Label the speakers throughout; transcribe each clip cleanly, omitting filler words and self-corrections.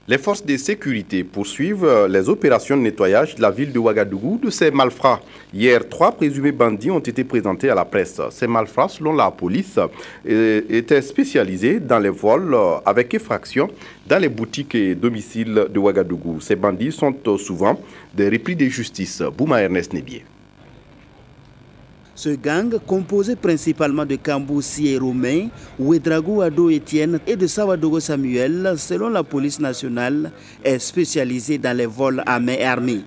Speaker 1: Les forces de sécurité poursuivent les opérations de nettoyage de la ville de Ouagadougou de ces malfrats. Hier, 3 présumés bandits ont été présentés à la presse. Ces malfrats, selon la police, étaient spécialisés dans les vols avec effraction dans les boutiques et domiciles de Ouagadougou. Ces bandits sont souvent des repris de justice. Bouma Ernest Nebier.
Speaker 2: Ce gang, composé principalement de Kamboussi et Romain, Ouedraogo Ado Etienne et de Sawadogo Samuel, selon la police nationale, est spécialisé dans les vols à main armée.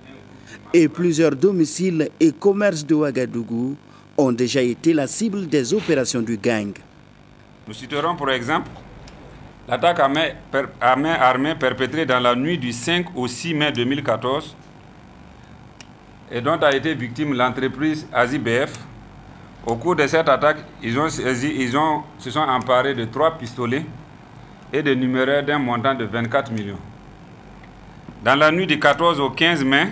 Speaker 2: Et plusieurs domiciles et commerces de Ouagadougou ont déjà été la cible des opérations du gang.
Speaker 3: Nous citerons pour exemple l'attaque à main armée perpétrée dans la nuit du 5 au 6 mai 2014 et dont a été victime l'entreprise ASIBF. Au cours de cette attaque, ils se sont emparés de 3 pistolets et de numéraires d'un montant de 24 millions. Dans la nuit du 14 au 15 mai,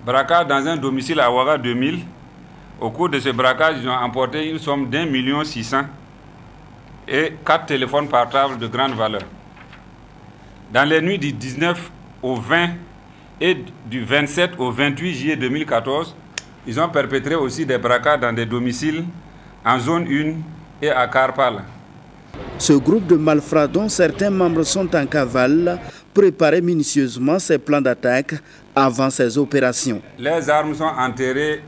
Speaker 3: braquage dans un domicile à Ouaga 2000. Au cours de ce braquage, ils ont emporté une somme d'1,6 million et 4 téléphones portables de grande valeur. Dans les nuits du 19 au 20 et du 27 au 28 juillet 2014, ils ont perpétré aussi des braquages dans des domiciles en zone 1 et à Karpal.
Speaker 2: Ce groupe de malfrats, dont certains membres sont en cavale, préparait minutieusement ses plans d'attaque avant ces opérations.
Speaker 3: Les armes sont enterrées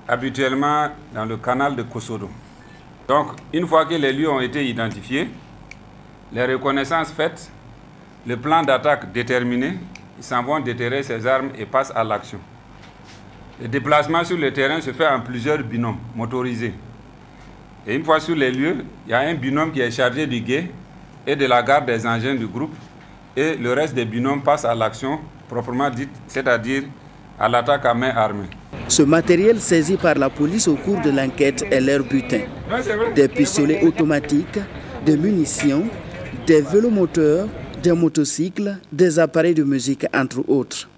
Speaker 3: habituellement dans le canal de Kosodo. Donc, une fois que les lieux ont été identifiés, les reconnaissances faites, le plan d'attaque déterminé, ils s'en vont déterrer ces armes et passent à l'action. Le déplacement sur le terrain se fait en plusieurs binômes motorisés. Et une fois sur les lieux, il y a un binôme qui est chargé du guet et de la garde des engins du groupe. Et le reste des binômes passe à l'action proprement dite, c'est-à-dire à l'attaque à main armée.
Speaker 2: Ce matériel saisi par la police au cours de l'enquête est leur butin. Des pistolets automatiques, des munitions, des vélomoteurs, des motocycles, des appareils de musique, entre autres.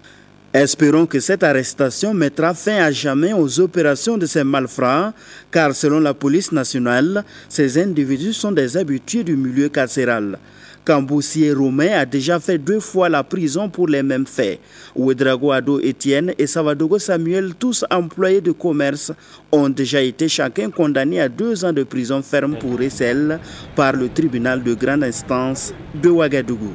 Speaker 2: Espérons que cette arrestation mettra fin à jamais aux opérations de ces malfrats, car selon la police nationale, ces individus sont des habitués du milieu carcéral. Kamboussi et Romain a déjà fait 2 fois la prison pour les mêmes faits. Ouedraogo Ado Etienne et Sawadogo Samuel, tous employés de commerce, ont déjà été chacun condamnés à 2 ans de prison ferme pour recel par le tribunal de grande instance de Ouagadougou.